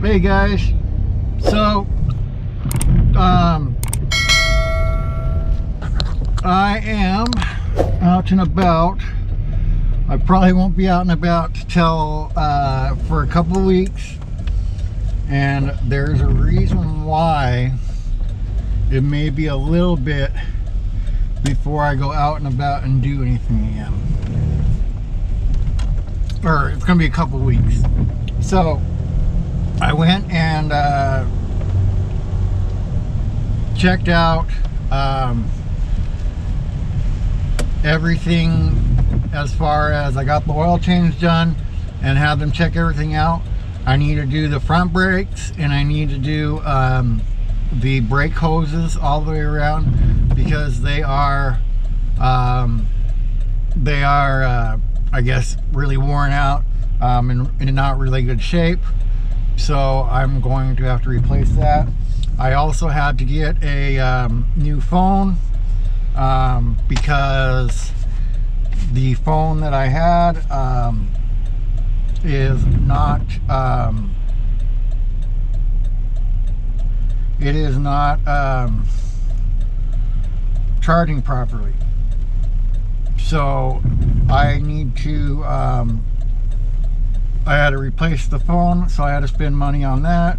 Hey guys, so I am out and about. I probably won't be out and about till for a couple of weeks, and there's a reason why. It may be a little bit before I go out and about and do anything again, or it's gonna be a couple of weeks. So I went and checked out everything, as far as I got the oil change done and had them check everything out. I need to do the front brakes, and I need to do the brake hoses all the way around, because they are I guess really worn out and in not really good shape. So I'm going to have to replace that. I also had to get a new phone because the phone that I had is not charging properly. So I need to I had to replace the phone, so I had to spend money on that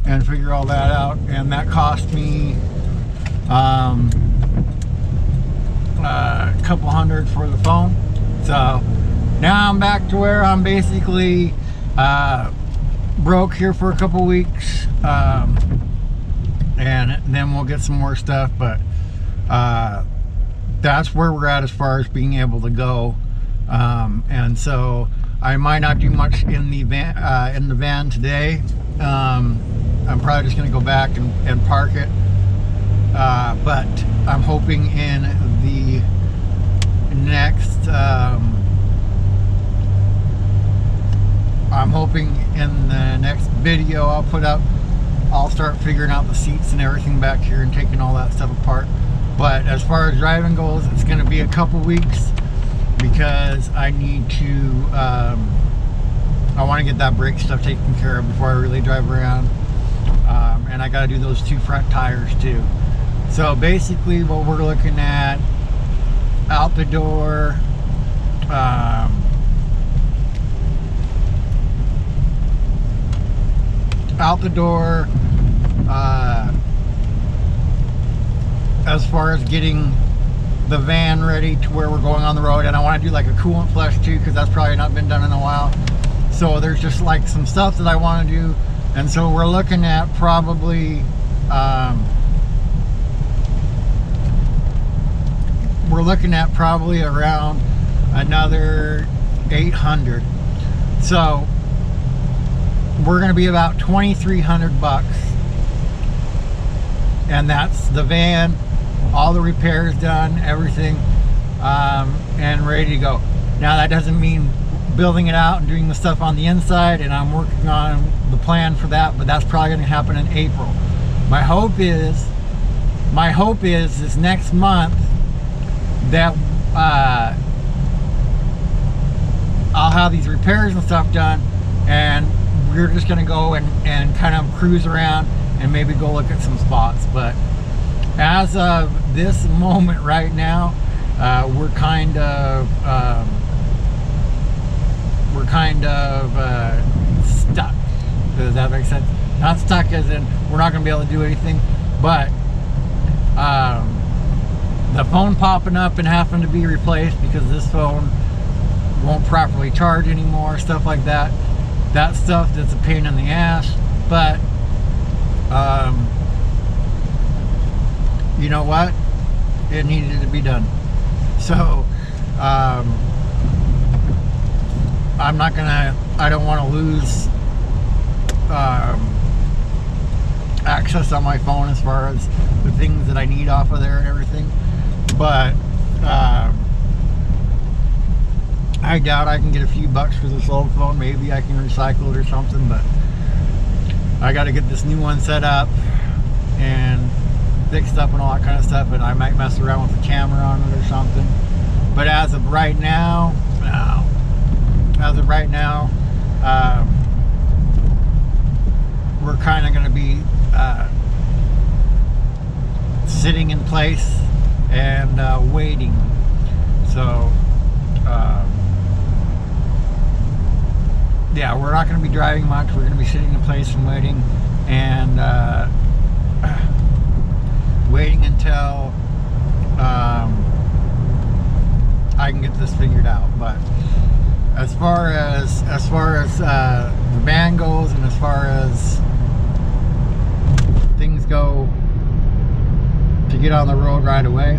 and figure all that out, and that cost me a couple hundred for the phone. So now I'm back to where I'm basically broke here for a couple weeks, and then we'll get some more stuff, but that's where we're at as far as being able to go. And so I might not do much in the van today. I'm probably just going to go back and park it, but I'm hoping in the next video I'll put up, I'll start figuring out the seats and everything back here and taking all that stuff apart. But as far as driving goes, it's going to be a couple weeks, because I need to I want to get that brake stuff taken care of before I really drive around, and I got to do those two front tires too. So basically what we're looking at out the door, as far as getting the van ready to where we're going on the road. And I want to do like a coolant flush too, because that's probably not been done in a while. So there's just like some stuff that I want to do, and so we're looking at probably around another 800. So we're going to be about 2,300 bucks, and that's the van, all the repairs done, everything, and ready to go. Now that doesn't mean building it out and doing the stuff on the inside, and I'm working on the plan for that, but that's probably going to happen in April. My hope is this next month that I'll have these repairs and stuff done, and we're just going to go and kind of cruise around and maybe go look at some spots. But as of this moment right now, we're kind of stuck. Does that make sense? Not stuck as in we're not going to be able to do anything, but the phone popping up and having to be replaced because this phone won't properly charge anymore, stuff like that. That stuff that's a pain in the ass, but you know what? It needed to be done. So I don't want to lose access on my phone as far as the things that I need off of there and everything. But I doubt I can get a few bucks for this old phone. Maybe I can recycle it or something, but I got to get this new one set up and fixed up and all that kind of stuff, and I might mess around with the camera on it or something. But as of right now, we're kind of going to be sitting in place and waiting. So yeah, we're not going to be driving much. We're going to be sitting in place and waiting, and waiting until I can get this figured out. But as far as the van goes, and as far as things go to get on the road right away,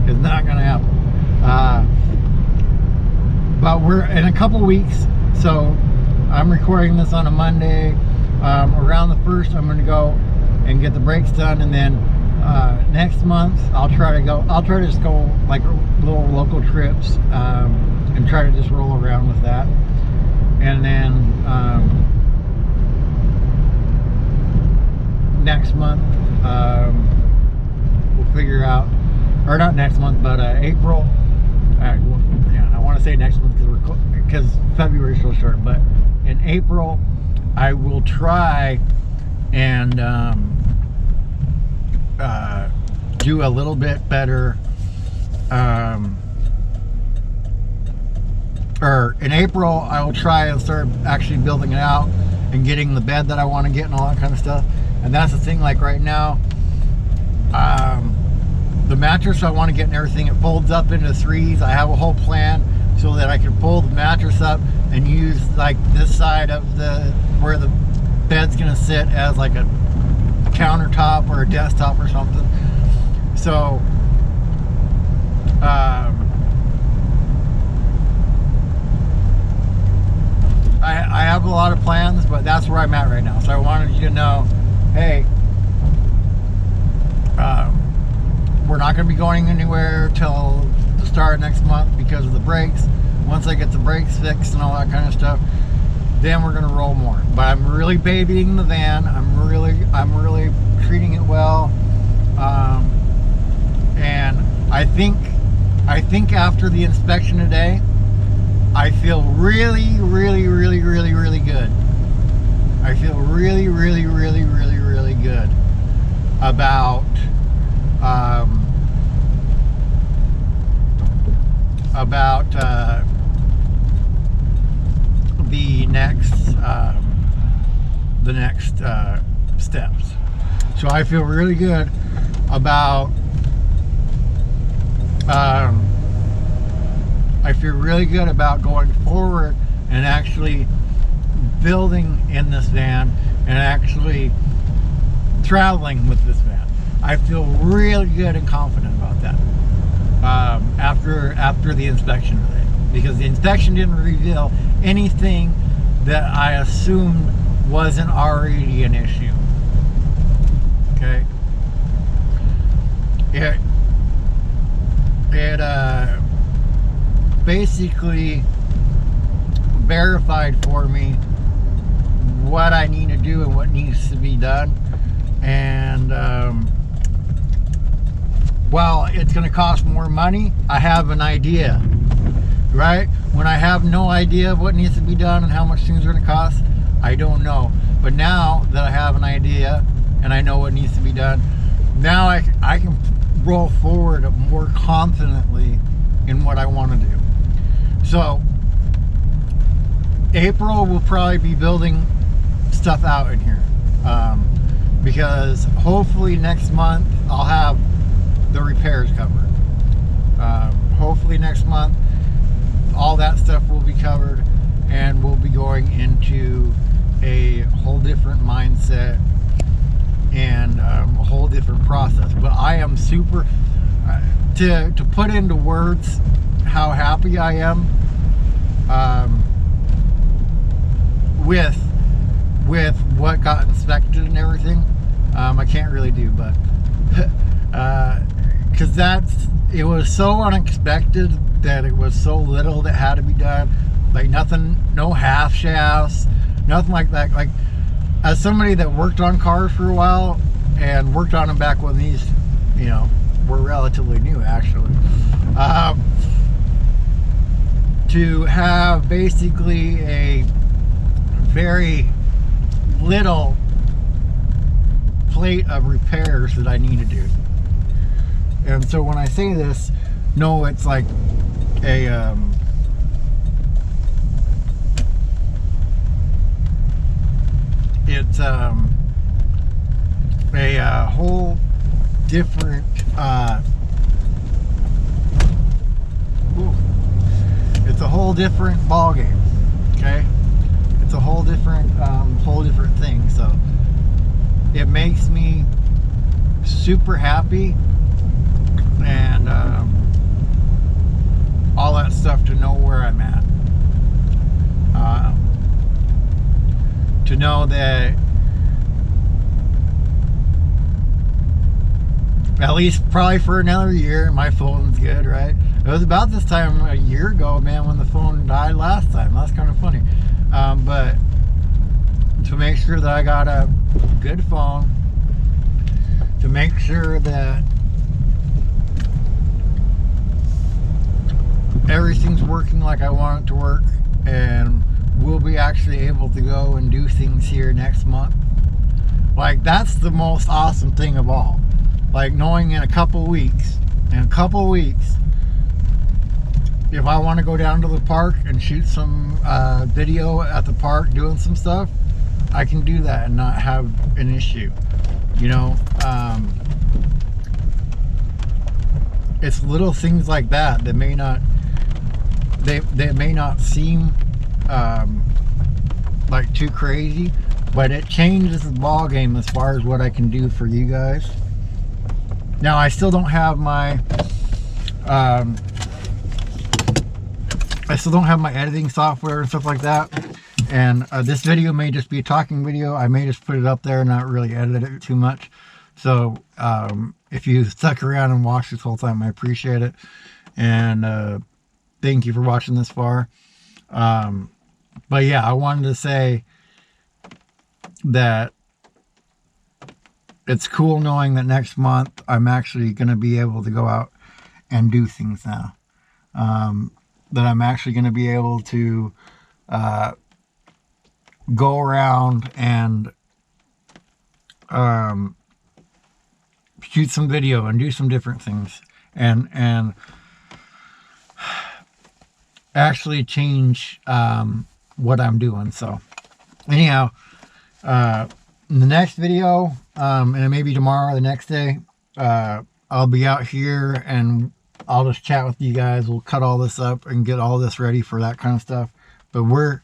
it's not going to happen. But we're in a couple weeks, so I'm recording this on a Monday. Around the 1st, I'm going to go and get the brakes done, and then next month I'll try to just go like little local trips and try to just roll around with that. And then next month we'll figure out, or not next month, but April. Yeah, I want to say next month because February is so short. But in April, I will try and do a little bit better. Or in April, I will try and start actually building it out and getting the bed that I want to get and all that kind of stuff. And that's the thing. Like right now, the mattress I want to get and everything, it folds up into 3s. I have a whole plan so that I can pull the mattress up and use like this side of where the bed's gonna sit as like a countertop or a desktop or something. So I have a lot of plans, but that's where I'm at right now. So I wanted you to know, hey, we're not going to be going anywhere till the start of next month because of the brakes. Once I get the brakes fixed and all that kind of stuff, then we're going to roll more. But I'm really babying the van. I'm really treating it well. And I think after the inspection today, I feel really good. I feel really good about the next steps. So I feel really good about going forward and actually building in this van and actually traveling with this van. I feel really good and confident about that after the inspection today, because the inspection didn't reveal anything that I assumed wasn't already an issue. Okay. It basically verified for me what I need to do and what needs to be done. And while it's going to cost more money, I have an idea, right? When I have no idea of what needs to be done and how much things are going to cost, I don't know. But now that I have an idea and I know what needs to be done, now I can roll forward more confidently in what I want to do. So April will probably be building stuff out in here, because hopefully next month I'll have the repairs covered. Hopefully next month all that stuff will be covered, and we'll be going into a whole different mindset and a whole different process. But I am super to put into words how happy I am with what got inspected and everything. I can't really do, but because it was so unexpected that it was so little that had to be done. Like nothing, no half shafts, nothing like that. Like as somebody that worked on cars for a while and worked on them back when these, were relatively new, actually. To have basically a very little plate of repairs that I need to do. And so when I say this, no, it's like a it's a whole different it's a whole different ball game. Okay, it's a whole different thing. So it makes me super happy and all that stuff to know where I'm at. To know that at least probably for another year my phone's good, right? It was about this time a year ago, man, when the phone died last time. That's kind of funny. But to make sure that I got a good phone, to make sure that everything's working like I want it to work, and we'll be actually able to go and do things here next month. Like, that's the most awesome thing of all. Like, knowing in a couple weeks, if I want to go down to the park and shoot some video at the park doing some stuff, I can do that and not have an issue. You know, it's little things like that that may not seem like too crazy, but it changes the ball game as far as what I can do for you guys. Now, I still don't have my editing software and stuff like that, and this video may just be a talking video. I may just put it up there and not really edit it too much. So if you stuck around and watched this whole time, I appreciate it, and thank you for watching this far. But yeah, I wanted to say that it's cool knowing that next month I'm actually going to be able to go out and do things now. That I'm actually going to be able to go around and shoot some video and do some different things, and actually change what I'm doing. So anyhow, in the next video, and maybe tomorrow or the next day, I'll be out here and I'll just chat with you guys. We'll cut all this up and get all this ready for that kind of stuff. But we're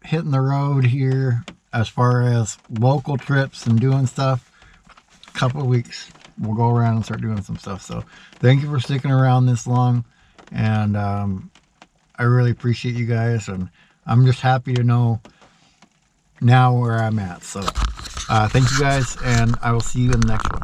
hitting the road here as far as local trips and doing stuff. A couple of weeks we'll go around and start doing some stuff. So thank you for sticking around this long, and I really appreciate you guys, and I'm just happy to know now where I'm at. So thank you guys, and I will see you in the next one.